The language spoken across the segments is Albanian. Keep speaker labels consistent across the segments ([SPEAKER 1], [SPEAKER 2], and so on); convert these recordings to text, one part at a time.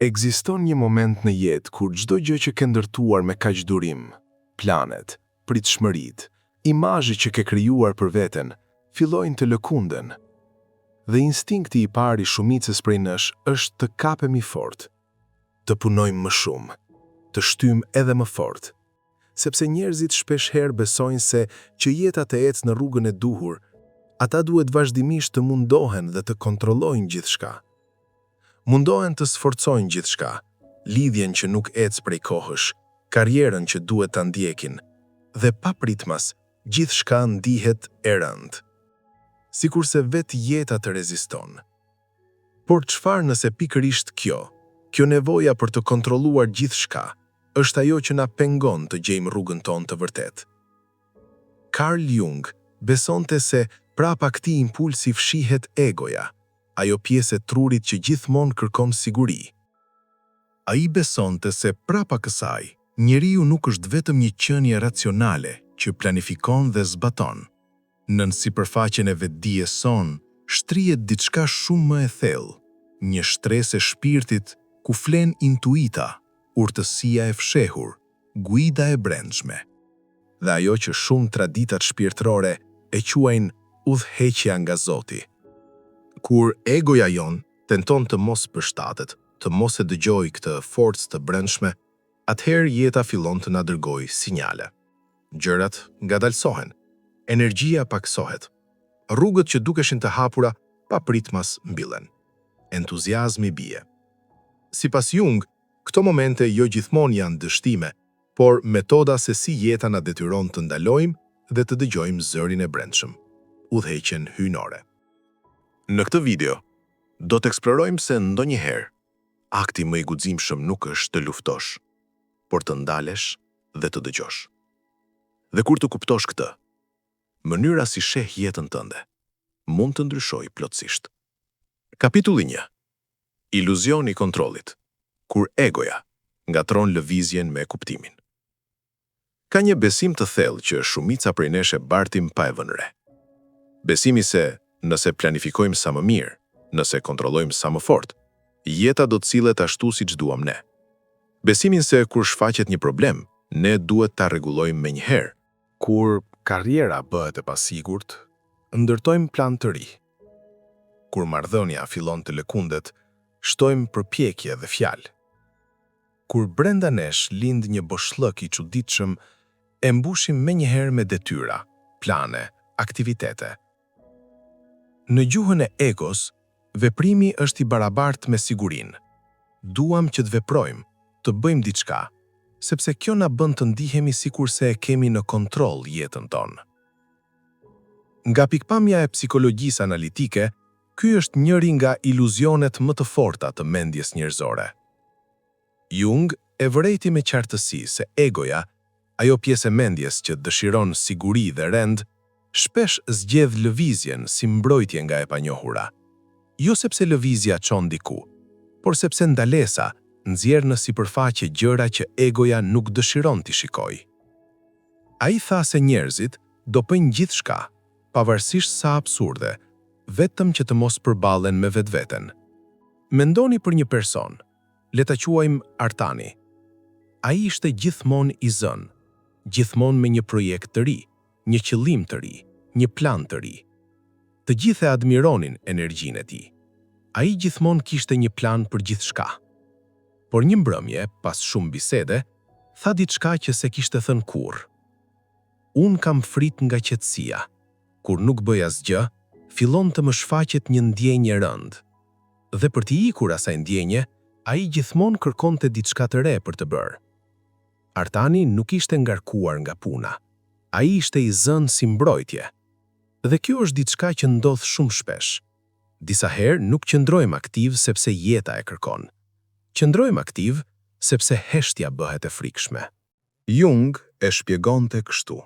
[SPEAKER 1] Ekziston një moment në jetë kur çdo gjë që ke ndërtuar me kaq durim, planet, pritshmëritë, imazhet që ke krijuar për veten, fillojnë të lëkunden. Dhe instinkti i parë i shumicës prej nesh është të kapemi fort, të punojmë më shumë, të shtymë edhe më fort, sepse njerëzit shpeshherë besojnë se që jeta të ecë në rrugën e duhur, ata duhet vazhdimisht të mundohen dhe të kontrollojnë gjithçka. Mundohen të sforcojnë gjithçka, lidhjen që nuk ecë prej kohësh, karrierën që duhet ta ndjekin, dhe pa pritmas, gjithçka ndihet e rëndë. Sikurse vetë jeta të reziston. Por çfarë nëse pikërisht kjo nevoja për të kontrolluar gjithçka, është ajo që na pengon të gjejmë rrugën tonë të vërtet. Carl Jung besonte se prapa këtij impulsi fshihet egoja, ajo pjesë e trurit që gjithmonë kërkon siguri. Ai besonte se prapa kësaj, njeriu nuk është vetëm një qenie racionale që planifikon dhe zbaton. Nën sipërfaqen e vetdijes son, shtrihet diçka shumë më e thellë, një shtresë e shpirtit ku flen intuita, urtësia e fshehur, guida e brendshme. Dhe ajo që shumë traditat shpirtërore e quajnë udhëheqja nga Zoti. Kur egoja jon tenton të mos përshtatet, të mos e dëgjojë këtë forcë të brendshme, atëherë jeta fillon të na dërgojë sinjale. Gjërat ngadalsohen, energjia paksohet. Rrugët që dukeshin të hapura pa pritmas mbillen. Entuziazmi bie. Sipas Jung, këto momente jo gjithmonë janë dështime, por metoda se si jeta na detyron të ndalojmë dhe të dëgjojmë zërin e brendshëm, udhëheqjen hyjnore. Në këtë video, do të eksplorojmë se ndonjëherë, akti më i guximshëm nuk është të luftosh, por të ndalesh dhe të dëgjosh. Dhe kur të kuptosh këtë, mënyra si sheh jetën tënde mund të ndryshojë plotësisht. Kapitulli 1. Iluzioni i kontrollit, kur egoja ngatron lëvizjen me kuptimin. Ka një besim të thellë që shumica prej nesh e bartim pa e vënë re. Besimi se nëse planifikojmë sa më mirë, nëse kontrollojmë sa më fort, jeta do të sillet ashtu siç duam ne. Besimin se kur shfaqet një problem, ne duhet ta rregullojmë menjëherë. Kur karriera bëhet e pasigurt, ndërtojmë plan të ri. Kur marrëdhënia fillon të lëkundet, shtojmë përpjekje dhe fjalë. Kur brenda nesh lind një boshllëk i çuditshëm, e mbushim menjëherë me detyra, plane, aktivitete. Në gjuhën e egos, veprimi është i barabartë me sigurinë. Duam që të veprojmë, të bëjmë diçka, sepse kjo na bën të ndihemi sikurse e kemi në kontroll jetën tonë. Nga pikpamja e psikologjisë analitike, ky është njëri nga iluzionet më të forta të mendjes njerëzore. Jung e vërejti me qartësi se egoja, ajo pjesë e mendjes që dëshiron siguri dhe rend, shpesh zgjedh lëvizjen si mbrojtje nga e panjohura. Jo sepse lëvizja çon diku, por sepse ndalesa nxjerr në sipërfaqe gjëra që egoja nuk dëshiron t'i shikojë. Ai tha se njerëzit do bëjnë gjithçka, pavarësisht sa absurde, vetëm që të mos përballen me vetveten. Mendoni për një person, le ta quajmë Artani. Ai ishte gjithmonë i zënë, gjithmonë me një projekt të ri, një qëllim të ri, një plan të ri. Të gjithë e admironin energjinë e tij. Ai gjithmonë kishte një plan për gjithçka. Por një mbrëmje, pas shumë bisede, tha diçka që se kishte thënë kurrë. Unë kam frit nga qetësia. Kur nuk bëj asgjë, fillon të më shfaqet një ndjenjë rënd. Dhe për t'i ikur asaj ndjenje, ai gjithmonë kërkonte diçka të re për të bërë. Artani nuk ishte ngarkuar nga puna. Ai ishte i zënë si mbrojtje. Dhe kjo është diçka që ndodh shumë shpesh. Disa herë nuk qëndrojmë aktiv sepse jeta e kërkon. Qëndrojmë aktiv sepse heshtja bëhet e frikshme. Jung e shpjegonte kështu.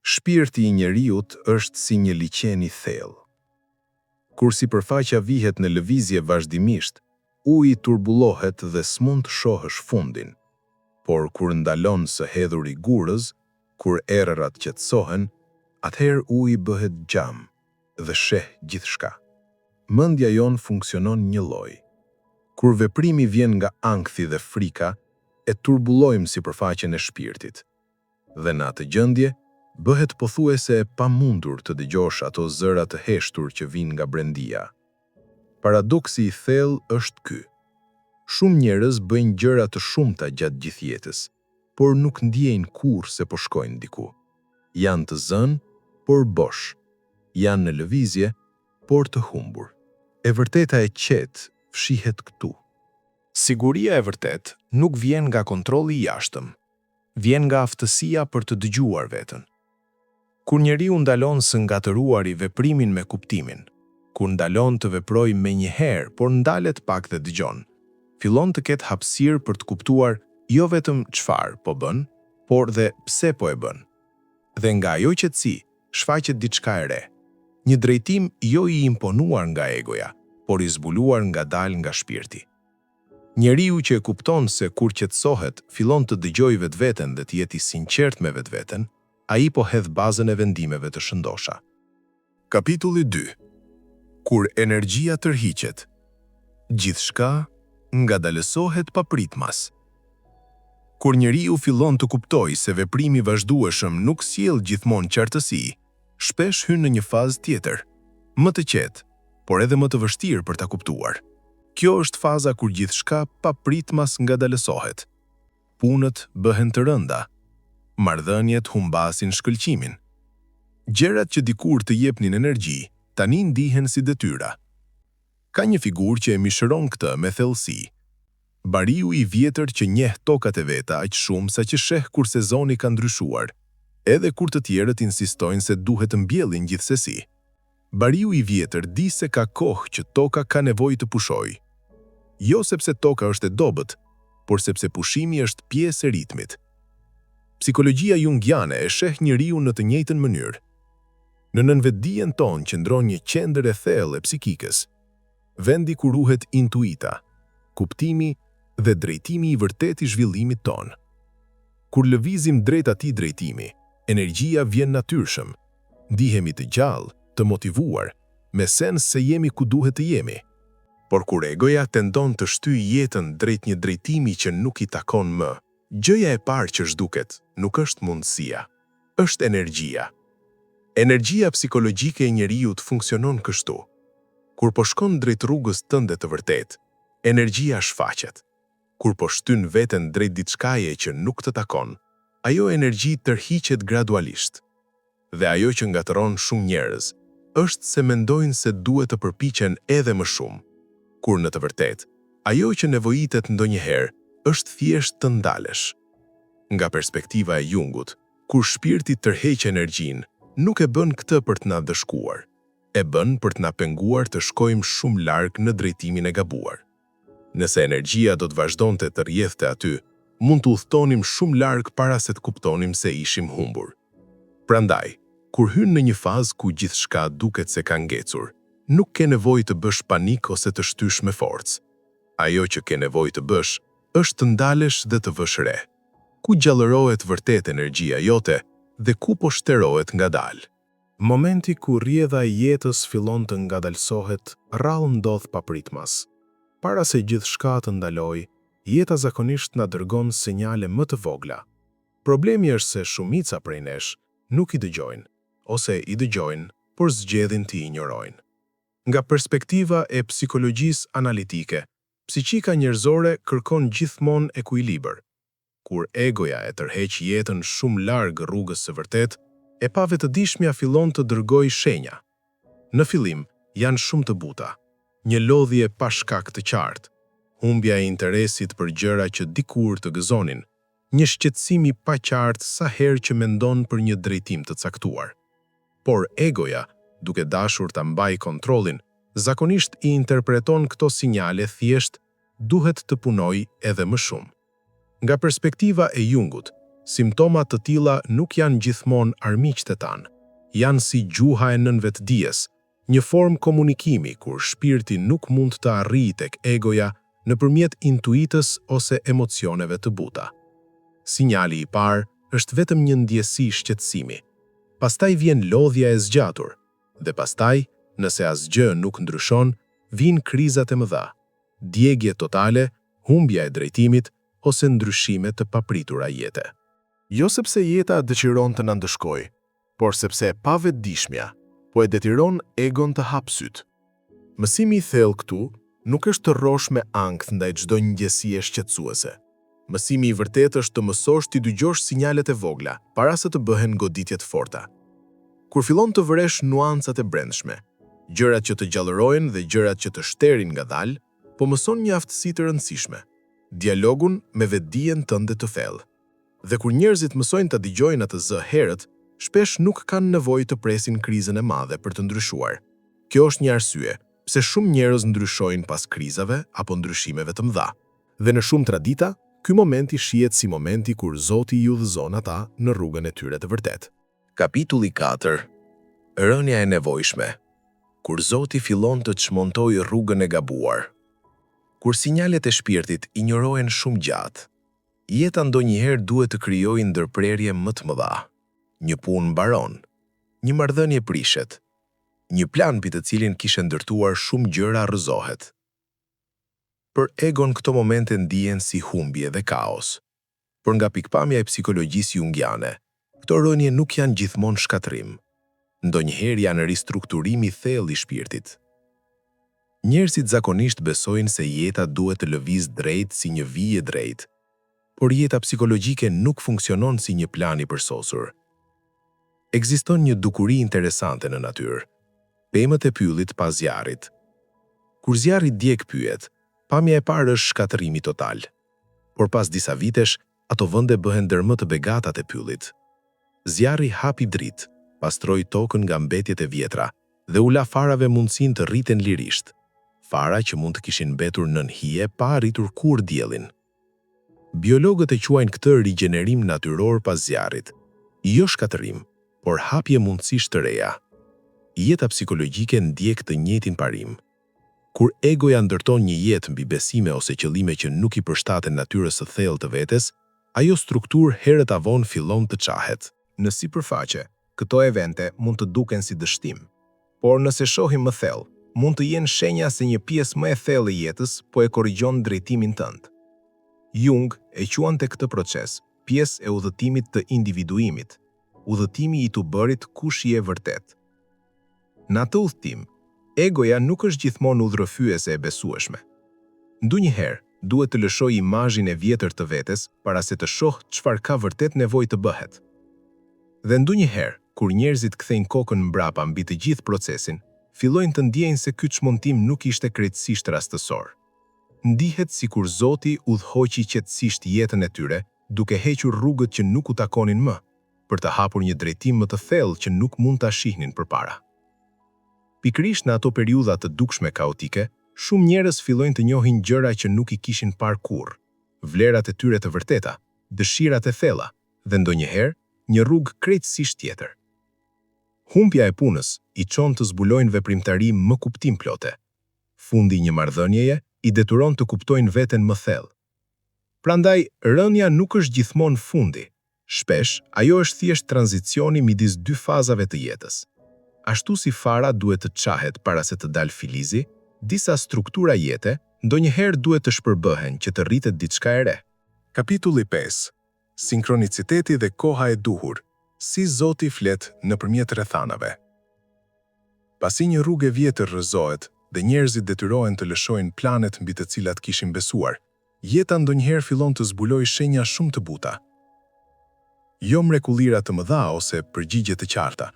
[SPEAKER 1] Shpirti i njeriut është si një liqen i thellë. Kur sipërfaqja vihet në lëvizje vazhdimisht, uji turbullohet dhe s'mund të shohësh fundin. Por kur ndalon së hedhur i gurës, kur erërat qetësohen, atëherë uji bëhet gjam dhe sheh gjithçka. Mendja jon funksionon një lloj. Kur veprimi vjen nga ankthi dhe frika, e turbulojmë sipërfaqen e shpirtit. Dhe në atë gjendje, bëhet pothuajse e pamundur të dëgjosh ato zëra të heshtur që vijnë nga brendia. Paradoksi i thellë është ky. Shumë njerëz bëjnë gjëra të shumta gjatë gjithë jetës, por nuk ndjejnë kurrë se po shkojnë diku. Janë të zënë, por bosh. Janë në lëvizje, por të humbur. E vërteta e qetë fshihet këtu. Siguria e vërtet nuk vjen nga kontrolli i jashtëm, vjen nga aftësia për të dëgjuar veten. Kur njeriu ndalon së ngatëruari veprimin me kuptimin, kur ndalon të veprojë menjëherë, por ndalet pak dhe dëgjon, fillon të ketë hapësirë për të kuptuar jo vetëm çfarë po bën, por dhe pse po e bën. Dhe nga ajo qetësi shfaqet diçka e re, një drejtim jo i imponuar nga egoja, por i zbuluar ngadalë nga shpirti. Njeriu që e kupton se kur qetësohet, fillon të dëgjojë vetveten dhe të jetë i sinqert me vetveten, ai po hedh bazën e vendimeve të shëndosha. Kapitulli 2. Kur energjia tërhiqet, gjithçka ngadalësohet papritmas. Kur njeriu fillon të kuptojë se veprimi vazhdueshëm nuk sjell gjithmonë qartësi, shpesh hyn në një fazë tjetër, më të qetë, por edhe më të vështirë për ta kuptuar. Kjo është faza kur gjithçka papritmas ngadalësohet. Punët bëhen të rënda, marrëdhëniet humbasin shkëlqimin. Gjërat që dikur të jepnin energji, tani ndihen si detyra. Ka një figurë që e mishëron këtë me thellësi. Bariu i vjetër që njeh tokat e veta aq shumë sa që sheh kur sezoni ka ndryshuar, edhe kur të tjerët insistojnë se duhet të mbjellin gjithsesi. Bariu i vjetër di se ka kohë që toka ka nevojë të pushojë. Jo sepse toka është e dobët, por sepse pushimi është pjesë e ritmit. Psikologjia jungiane e sheh njeriu në të njëjtën mënyrë. Në nënvetdijen tonë qëndron një qendër e thellë e psikikës, vendi ku ruhet intuita, kuptimi dhe drejtimi i vërtetë i zhvillimit tonë. Kur lëvizim drejt atij drejtimi, energjia vjen natyrshëm, ndihemi të gjallë, të motivuar, me sens se jemi ku duhet të jemi. Por kur egoja tendon të shtyjë jetën drejt një drejtimi që nuk i takon më, gjëja e parë që zhduket nuk është mundësia, është energjia. Energjia psikologjike e njeriut funksionon kështu. Kur po shkon drejt rrugës tënde të vërtet, energjia shfaqet. Kur po shtyn veten drejt diçkaje që nuk të takon, ajo energji tërhiqet gradualisht. Dhe ajo që ngatëron shumë njerëz është se mendojnë se duhet të përpiqen edhe më shumë, kur në të vërtetë, ajo që nevojitet ndonjëherë është thjesht të ndalesh. Nga perspektiva e Jungut, kur shpirti tërheq energjinë, nuk e bën këtë për të na dëshkuar, e bën për të na penguar të shkojmë shumë larg në drejtimin e gabuar. Nëse energjia do të vazhdonte të rrjedhte aty, mund të udhtonim shumë larg para se të kuptonim se ishim humbur. Prandaj, kur hyn në një fazë ku gjithçka duket se ka ngecur, nuk ke nevojë të bësh panik ose të shtysh me forcë. Ajo që ke nevojë të bësh është të ndalesh dhe të vësh re. Ku gjallërohet vërtet energjia jote dhe ku po shterohet ngadalë. Momenti ku rrjedha e jetës fillon të ngadalësohet, rrallë ndodh papritmas. Para se gjithçka të ndalojë, jeta zakonisht na dërgon sinjale më të vogla. Problemi është se shumica prej nesh nuk i dëgjojnë, ose i dëgjojnë, por zgjedhin të injorojnë. Nga perspektiva e psikologjisë analitike, psiqika njerëzore kërkon gjithmonë ekuilibër. Kur egoja e tërheq jetën shumë larg rrugës së vërtet, e pa vetëdijshmja fillon të dërgojë shenja. Në fillim, janë shumë të buta. Një lodhje pa shkak të qartë, humbja e interesit për gjëra që dikur të gëzonin, një shqetësim i paqartë sa herë që mendon për një drejtim të caktuar. Por egoja, duke dashur ta mbajë kontrollin, zakonisht i interpreton këto sinjale thjesht duhet të punojë edhe më shumë. Nga perspektiva e Jungut, simptomat të tilla nuk janë gjithmonë armiqtetan, janë si gjuha e nënvetdijes, një formë komunikimi kur shpirti nuk mund të arrijë tek egoja nëpërmjet intuitës ose emocioneve të buta. Sinjali i parë është vetëm një ndjesi shqetësimi. Pastaj vjen lodhja e zgjatur, dhe pastaj, nëse asgjë nuk ndryshon, vijnë krizat e mëdha.
[SPEAKER 2] djegje totale, humbja e drejtimit ose ndryshime të papritura jete.
[SPEAKER 1] Jo sepse jeta dëshiron të na ndëshkojë, por sepse pa vetëdijshmja po e detiron egon të hapsyt. Mësimi i thellë këtu nuk është të rrosh me ankth ndaj çdo ngjesie shqetësuese. Mësimi i vërtetë është të mësosh të dëgjosh sinjalet e vogla para se të bëhen goditje të forta. Kur fillon të vëresh nuancat e brendshme, gjërat që të gjallërojnë dhe gjërat që të shterin ngadalë, po mëson një aftësi të rëndësishme: dialogun me vetdijen tënde të thellë. Dhe kur njerëzit mësojnë ta dëgjojnë atë zë herët, shpesh nuk kanë nevojë të presin krizën e madhe për të ndryshuar. Kjo është një arsye pse shumë njerëz ndryshojnë pas krizave apo ndryshimeve të mëdha. Dhe në shumë tradita, ky momenti shihet si momenti kur Zoti i udhëzon ata në rrugën e tyre të vërtetë.
[SPEAKER 2] Kapitulli 4. Rënja e nevojshme. Kur Zoti fillon të çmontojë rrugën e gabuar. Kur sinjalet e shpirtit injorohen shumë gjatë, jeta ndonjëherë duhet të krijojë ndërprerje më të mëdha. Një punë mbaron, një marrëdhënie prishet, një plan mbi të cilin kishe ndërtuar shumë gjëra rrëzohet. Për egon këto momente ndihen si humbje dhe kaos. Por nga pikpamja e psikologjisë jungiane, këto rënje nuk janë gjithmonë shkatrim. Ndonjëherë janë ristrukturimi i thellë i shpirtit. Njerëzit zakonisht besojnë se jeta duhet të lëvizë drejt si një vijë drejt, por jeta psikologjike nuk funksionon si një plan i përsosur. Ekziston një dukuri interesante në natyrë: pemët e pyllit pas zjarrit. Kur zjarri djeg pyet, pamja e parë është shkatërimi total. Por pas disa vitesh, ato vende bëhen ndër më të begatat e pyllit. Zjarri hapi dritë, pastroi tokën nga mbetjet e vjetra dhe u la farave mundësinë të rriten lirisht. Fara që mund të kishin mbetur nën hije pa arritur kurrë diellin. Biologët e quajnë këtë rigjenerim natyror pas zjarrit. Jo shkatërim, por hapje mundësish të reja. Jeta psikologjike ndjek të njëjtin parim. Kur egoja ndërton një jetë mbi besime ose qëllime që nuk i përshtaten natyrës së thellë të vetes, ajo strukturë herët avon fillon të qahet.
[SPEAKER 3] Në sipërfaqe, këto evente mund të duken si dështim, por nëse shohim më thellë, mund të jenë shenja se një pjesë më e thellë e jetës po e korrigjon drejtimin tënd. Jung e quante këtë proces pjesë e udhëtimit të individuimit, udhëtimi i të bërit kush je vërtet. Në atë udhëtim, egoja nuk është gjithmonë udhërrëfyese e besueshme. Ndonjëherë duhet të lëshoj imazhin e vjetër të vetes para se të shoh çfarë ka vërtet nevojë të bëhet. Dhe ndonjëherë, kur njerëzit kthejnë kokën mbrapa mbi të gjithë procesin, fillojnë të ndjejnë se ky çmontim nuk ishte krejtësisht rastësor. Ndihet sikur Zoti udhëhoqi qetësisht jetën e tyre, duke hequr rrugët që nuk u takonin më, për të hapur një drejtim më të thellë që nuk mund ta shihnin përpara. Pikërisht në ato periudha të dukshme kaotike, shumë njerëz fillojnë të njohin gjëra që nuk i kishin parë kurrë, vlerat e tyre të vërteta, dëshirat e thella dhe ndonjëherë një rrugë krejtësisht tjetër. Humbja e punës i çon të zbulojnë veprimtari më kuptimplote. Fundi një marrëdhënieje i detyron të kuptojnë veten më thellë. Prandaj, rënja nuk është gjithmonë fundi. Shpesh, ajo është thjesht tranzicioni midis dy fazave të jetës. Ashtu si fara duhet të qahet para se të dalë filizi, disa struktura jete ndonjëherë duhet të shpërbëhen që të rritet diçka e re.
[SPEAKER 1] Kapitulli 5. Sinkroniciteti dhe koha e duhur. Si Zoti flet nëpërmjet rrethanave. Pasi një rrugë e vjetër rrëzohet dhe njerëzit detyrohen të lëshojnë planet mbi të cilat kishin besuar, jeta ndonjëherë fillon të zbulojë shenja shumë të buta. Jo mrekullira të mëdha ose përgjigje të qarta,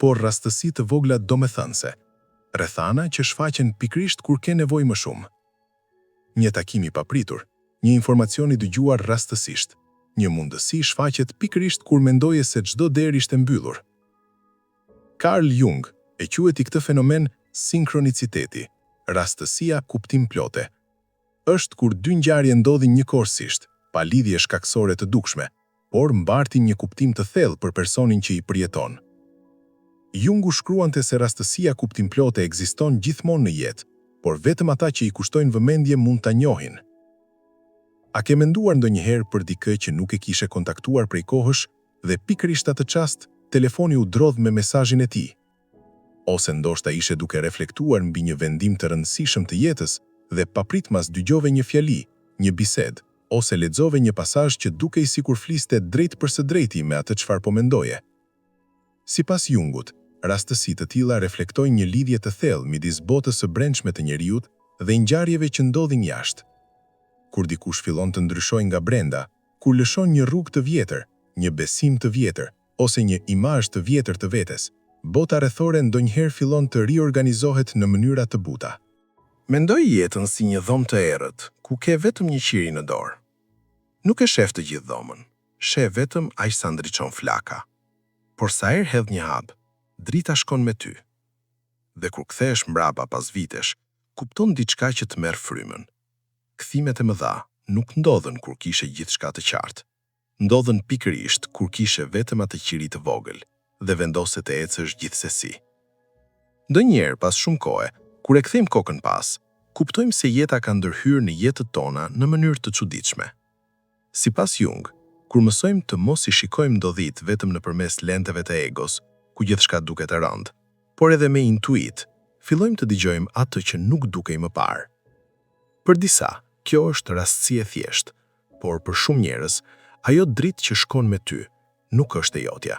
[SPEAKER 1] por rastësi të vogla domethënëse, rrethana që shfaqen pikërisht kur ke nevojë më shumë. Një takim i papritur, një informacion i dëgjuar rastësisht, një mundësi shfaqet pikërisht kur mendoje se çdo derë ishte mbyllur. Carl Jung e quajti këtë fenomen sinkroniciteti, rastësia kuptimplote. Është kur dy ngjarje ndodhin njëkohësisht, pa lidhje shkaksore të dukshme, por mbartin një kuptim të thellë për personin që i përjeton. Jungu shkruante se rastësia kuptimplote ekziston gjithmonë në jetë, por vetëm ata që i kushtojnë vëmendje mund ta njohin. A ke menduar ndonjëherë për dikë që nuk e kishe kontaktuar prej kohësh dhe pikërisht atë çast telefoni u drodh me mesazhin e tij? Ose ndoshta ishe duke reflektuar mbi një vendim të rëndësishëm të jetës
[SPEAKER 3] dhe papritmas dëgjove një fjali, një bisedë, ose lexove një pasazh që dukej sikur fliste drejt për së drejti me atë çfarë po mendoje. Sipas Jungut, rastësitë të tilla reflektojnë një lidhje të thellë midis botës së brendshme të njeriut dhe ngjarjeve që ndodhin jashtë. Kur dikush fillon të ndryshojë nga brenda, kur lëshon një rrugë të vjetër, një besim të vjetër ose një imazh të vjetër të vetes, bota rrethore ndonjëherë fillon të riorganizohet në mënyra të buta. Mendoj jetën si një dhomë të errët, ku ke vetëm një qiri në dorë. Nuk e shef të gjithë dhomën, shef vetëm aq sa ndriçon flaka. Por sa herë hedh një hap, drita shkon me ty. Dhe kur kthehesh mbrapa pas vitesh, kupton diçka që të merr frymën. Kthimet e mëdha nuk ndodhen kur kishe gjithçka të qartë. Ndodhen pikërisht kur kishe vetëm atë qiri të vogël dhe vendose të ecësh gjithsesi. Ndonjëherë pas shumë kohe, kur e kthejmë kokën pas, kuptojmë se jeta ka ndërhyrë në jetët tona në mënyrë të çuditshme. Sipas Jung, kur mësojmë të mos i shikojmë ndodhit vetëm nëpërmes lenteve të egos, ku gjithçka duket e rëndë, por edhe me intuit, fillojmë të dëgjojmë atë që nuk dukej më parë. Për disa, kjo është rastësi e thjeshtë, por për shumë njerëz, ajo dritë që shkon me ty nuk është e jotja.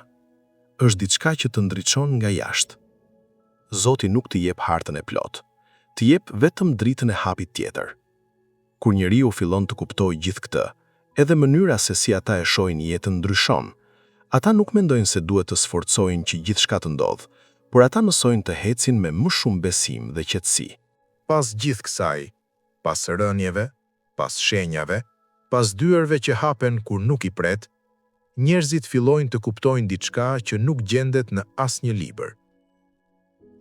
[SPEAKER 3] Është diçka që të ndriçon nga jashtë. Zoti nuk të jep hartën e plot, të jep vetëm dritën e hapit tjetër. Kur njeriu fillon të kuptojë gjithë këtë, edhe mënyra se si ata e shohin jetën ndryshon. Ata nuk mendojnë se duhet të sforcojnë që gjithçka të ndodhë, por ata mësojnë të ecin me më shumë besim dhe qetësi. Pas gjithë kësaj, pas rënieve, pas shenjave, pas dyerve që hapen kur nuk i pret, njerëzit fillojnë të kuptojnë diçka që nuk gjendet në asnjë libër.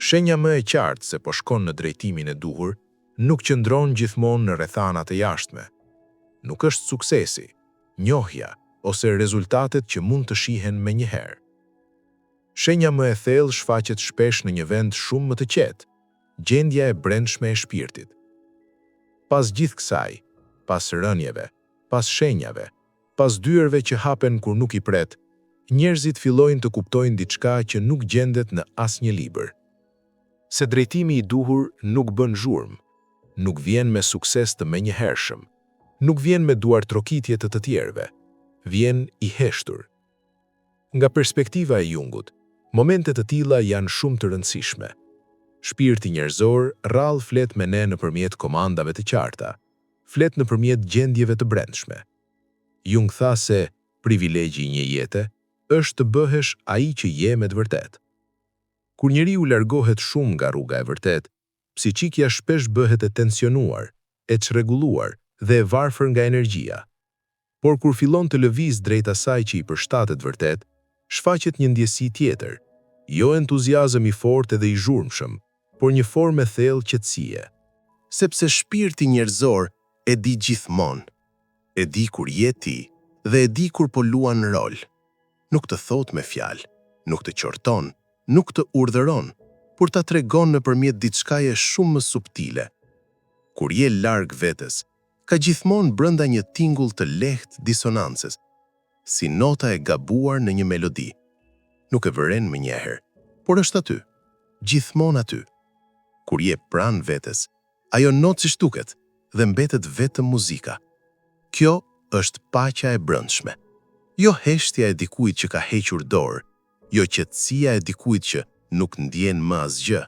[SPEAKER 3] Shenja më e qartë se po shkon në drejtimin e duhur nuk qëndron gjithmonë në rrethanat e jashtme. Nuk është suksesi, njohja ose rezultatet që mund të shihen menjëherë. Shenja më e thellë shfaqet shpesh në një vend shumë më të qetë, gjendja e brendshme e shpirtit. Pas gjithë kësaj, pas rënieve, pas shenjave, pas dyerve që hapen kur nuk i pret, njerëzit fillojnë të kuptojnë diçka që nuk gjendet në asnjë libër. Se drejtimi i duhur nuk bën zhurmë, nuk vjen me sukses të menjëhershëm, nuk vjen me duartrokitje të tjerëve, vjen i heshtur. Nga perspektiva e Jungut, momentet të tilla janë shumë të rëndësishme. Shpirti njerëzor rrallë flet me ne nëpërmjet komandave të qarta, flet nëpërmjet gjendjeve të brendshme. Jung tha se privilegji i një jete është të bëhesh ai që je me të vërtetë. Kur njeriu largohet shumë nga rruga e vërtetë, psiqikja shpesh bëhet e tensionuar, e çrregulluar dhe e varfër nga energjia. Por kur fillon të lëviz drejt asaj që i përshtatet vërtet, shfaqet një ndjesi tjetër, jo entuziazëm i fortë edhe i zhurmshëm, por një formë e thellë qetësie. Sepse shpirti njerëzor e di gjithmonë, e di kur je ti dhe e di kur po luan rol. Nuk të thot me fjalë, nuk të qorton, nuk të urdhëron, por ta tregon nëpërmjet diçkaje shumë më subtile. Kur je larg vetes, ka gjithmonë brenda një tingull të lehtë disonances, si nota e gabuar në një melodi. Nuk e vëren mënjëherë, por është aty, gjithmonë aty. Kur je pranë vetes, ajo notë si shtuket dhe mbetet vetëm muzika. Kjo është paqja e brendshme. Jo heshtja e dikujt që ka hequr dorë, jo qetësia e dikujt që nuk ndjen më asgjë,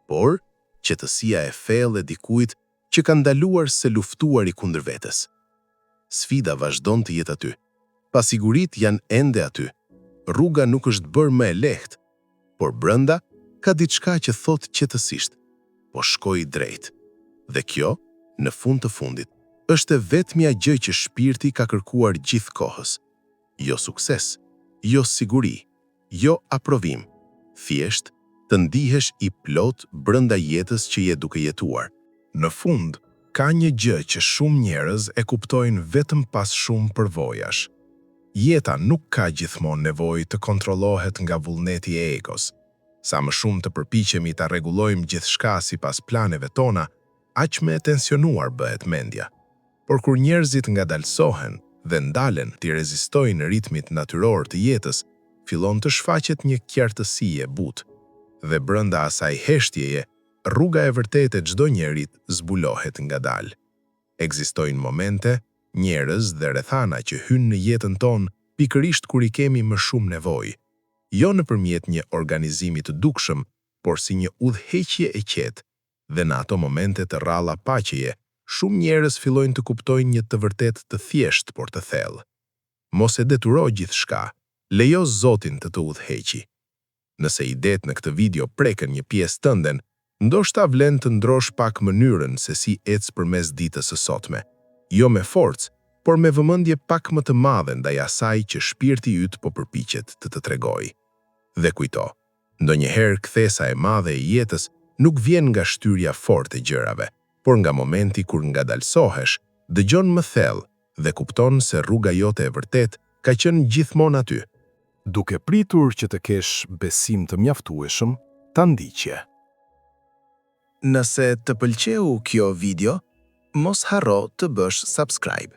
[SPEAKER 3] por qetësia e thellë e dikujt që ka ndaluar se luftuar i kundër vetes. Sfida vazhdon të jetë aty. Pasigurit janë ende aty. Rruga nuk është bërë më e lehtë, por brenda ka diçka që thot qetësisht, po shkoj drejt. Dhe kjo, në fund të fundit, është e vetmja gjë që shpirti ka kërkuar gjithë kohës. Jo sukses, jo siguri, jo aprovim, thjesht të ndihesh i plot brenda jetës që je duke jetuar. Në fund, ka një gjë që shumë njerëz e kuptojnë vetëm pas shumë përvojash. Jeta nuk ka gjithmonë nevojë të kontrollohet nga vullneti e egos. Sa më shumë të përpiqemi ta rregullojmë gjithçka sipas planeve tona, aq më e tensionuar bëhet mendja. Por kur njerëzit ngadalsohen dhe ndalen të rezistojnë ritmit natyror të jetës, fillon të shfaqet një qartësi e butë, dhe brenda asaj heshtjeje
[SPEAKER 2] rruga e vërtetë e çdo njerit zbulohet ngadalë. Ekzistojnë momente, njerëz dhe rrethana që hynë në jetën tonë pikërisht kur i kemi më shumë nevojë, jo nëpërmjet një organizimi të dukshëm, por si një udhëheqje e qetë, dhe në ato momente të rralla paqeje, shumë njerëz fillojnë të kuptojnë një të vërtetë të thjeshtë por të thellë. Mos e deturo gjithçka, lejo Zotin të udhëheqi. Nëse idetë në këtë video prekën një pjesë tënden, ndoshta vlen të ndrosh pak mënyrën se si ec përmes ditës së sotme, jo me forcë, por me vëmendje pak më të madhe ndaj asaj që shpirti yt po përpiqet të tregojë. Dhe kujto, ndonjëherë kthesa e madhe e jetës nuk vjen nga shtyrja fortë e gjërave, por nga momenti kur ngadalsohesh, dëgjon më thellë dhe kupton se rruga jote e vërtet ka qenë gjithmonë aty.
[SPEAKER 1] Duke pritur që të kesh besim të mjaftueshëm, ta ndiqje.
[SPEAKER 2] Nëse të pëlqeu kjo video, mos harro të bësh subscribe.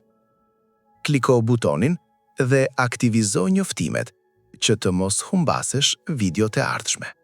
[SPEAKER 2] Kliko butonin dhe aktivizo njoftimet që të mos humbasesh videot e ardhshme.